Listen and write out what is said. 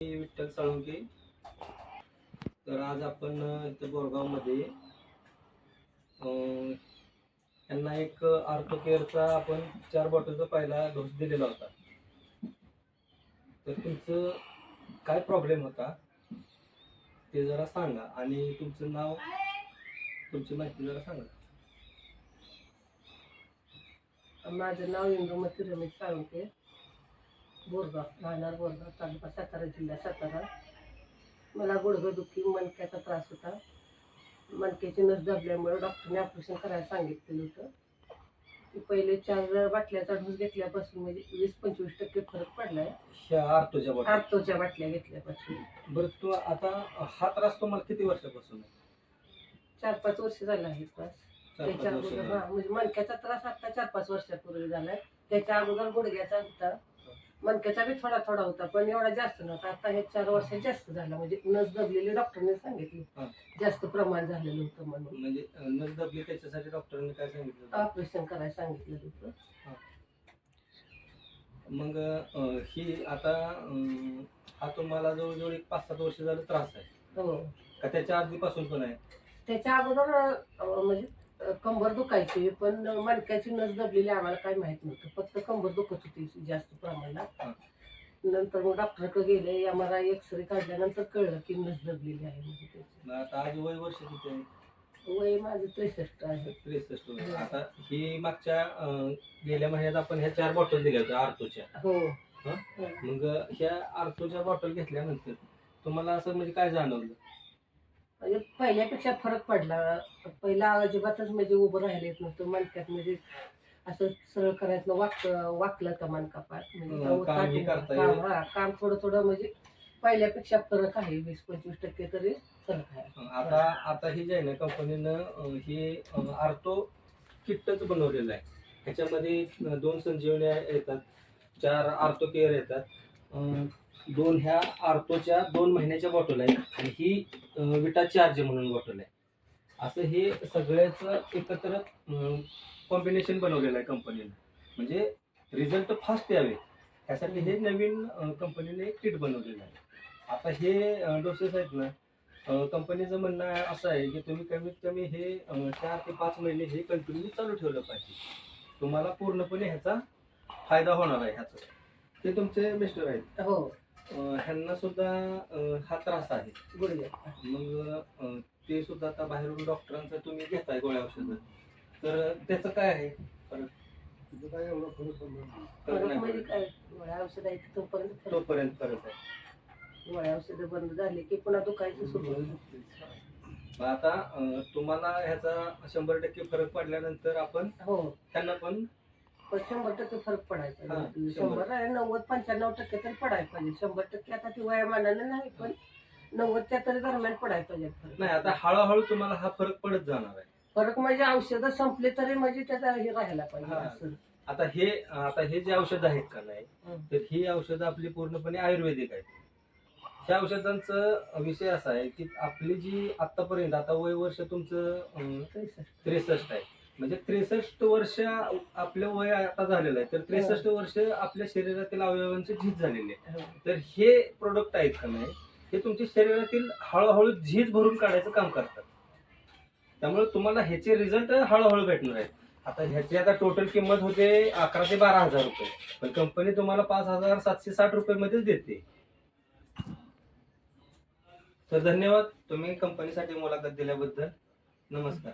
विठ्ठल साळुंके. तर आज आपण इथं बोरगावमध्ये त्यांना एक आर्थोकेअरचा आपण 4 बॉटलचा पहिला डोस दिलेला होता. तर तुमचं काय प्रॉब्लेम होता ते जरा सांगा आणि तुमचं नाव, तुमची माहिती जरा सांगा. माझं नाव इंदुमती रमेश साळुंके, बोरगाव, राहणार बोरगाव, तालुका सातारा, जिल्हा सातारा. मला गुडघेदुखी, मणक्याचा त्रास होता. मणक्याची नस दाबल्यामुळे डॉक्टरने ऑपरेशन करायला सांगितलेलं होतं. ते पहिले 4 बाटल्याचा डोस घेतल्यापासून म्हणजे 20-25% फरक पडलाय. आर्थोच्या बॉटल, आर्थोच्या बाटल्या घेतल्यापासून. बरं, तू आता हा त्रास तुम्हाला किती वर्षापासून आहे? 4-5 वर्ष झाला आहे त्रास. त्याच्या अगोदर म्हणजे मणक्याचा त्रास आता 4-5 वर्षापूर्वी झालाय. त्याच्या अगोदर गुडघ्याचा होता, मणक्याचा बी थोडा थोडा होता, पण एवढा जास्त नव्हता. आता हे 4 वर्षात जास्त झाला, म्हणजे नस दबलेली डॉक्टरने सांगितली, जास्त प्रमाण झालेलं होतं म्हणून. म्हणजे नस दबली त्याच्यासाठी डॉक्टरांनी काय सांगितलं? ऑपरेशन करायला सांगितलं होतं. मग ही आता हा तुम्हाला जवळजवळ 5-7 वर्ष झालं त्रास आहे हो का त्याच्या आधीपासून पण आहे? त्याच्या अगोदर म्हणजे कंबर दुखायची, पण मणक्याची नस दबलेली आम्हाला काही माहित नव्हतं. फक्त कंबर दुखत होती जास्त प्रमाणात. नंतर मग डॉक्टरकडे गेले, MRI एक्सरे काढल्यानंतर कळलं की नस दबलेली आहे. म्हणजे आता आज वय वर्ष किती आहे? वय माझं 63 आहे. 63. आता ही मागच्या गेल्या महिन्यात आपण ह्या 4 बॉटल दिल्या होत्या आर्थोच्या. हो. मग ह्या आर्थोच्या बॉटल घेतल्यानंतर तुम्हाला असं म्हणजे काय जाणवलं? म्हणजे पहिल्यापेक्षा फरक पडला. पहिला अजिबातच म्हणजे उभं राहायला येत नव्हतं. मणक्यात म्हणजे असं सरळ करायचं, वाकलं का मणकापात, म्हणजे काम थोडं थोडं म्हणजे पहिल्यापेक्षा फरक आहे. 20-25% तरी फरक आहे. आता ही जी आहे ना, कंपनीनं ही आर्थो किटच बनवलेलं आहे. ह्याच्यामध्ये 2 संजीवनी येतात, 4 आर्थो केअर येतात, 2 ह्या आर्थोच्या 2 महिन्याच्या बॉटल आहेत आणि ही विटा चार्ज म्हणून बॉटल आहे. असं हे सगळ्याच एकत्र कॉम्बिनेशन बनवलेलं आहे कंपनीनं, म्हणजे रिझल्ट फास्ट यावे यासाठी हे नवीन कंपनीने एक किट बनवलेलं आहे. आता हे डोसेस आहेत ना, कंपनीचं म्हणणं असं आहे की तुम्ही कमीत कमी हे 4 ते 5 महिने हे कंटिन्यू चालू ठेवलं पाहिजे, तुम्हाला पूर्णपणे ह्याचा फायदा होणार आहे. ह्याचा ते तुमचे मिस्टर आहेत. हो. ह्यांना सुद्धा हा त्रास आहे गुडघ्याचा. मग ते सुद्धा आता बाहेरून डॉक्टरांचं तुम्ही घेताय गोळ्या औषधं, तर त्याचं काय आहे फरक? काय एवढं फरक म्हणजे काय, गोळ्या औषध आहे तोपर्यंत फरक आहे. गोळ्या औषधं बंद झाली की पुन्हा दुखायचं सुरू होईल. आता तुम्हाला ह्याचा 100% फरक पडल्यानंतर आपण हो त्यांना पण 100% फरक पडायचा. 100 90-95% तरी पडायला पाहिजे. 100% आता ती वयामानानं नाही, पण 90च्या तरी दरम्यान पडायला पाहिजे फरक. नाही, आता हळूहळू तुम्हाला हा फरक पडत जाणार आहे. फरक म्हणजे औषधं संपले तरी म्हणजे त्याचा हे राहायला पाहिजे असं. आता हे जे औषध आहेत का नाही, तर ही औषधं आपली पूर्णपणे आयुर्वेदिक आहेत. ह्या औषधांचा विषय असा आहे की आपली जी आतापर्यंत, आता वय वर्ष तुमचं 63 आहे, म्हणजे 63 वर्ष आपलं वय आता झालेलं आहे, तर 63 वर्ष आपल्या शरीरातील अवयवांची झीज झालेली आहे. तर हे प्रोडक्ट आहेत का नाही, हे तुमच्या शरीरातील हळूहळू झीज भरून काढायचं काम करतात. त्यामुळे तुम्हाला ह्याचे रिझल्ट हळूहळू भेटणार आहेत. आता ह्याची आता टोटल किंमत होते 11 ते 12 हजार रुपये, पण कंपनी तुम्हाला 5,760 रुपये मध्येच देते. तर धन्यवाद तुम्ही कंपनीसाठी मुलाखत दिल्याबद्दल. नमस्कार.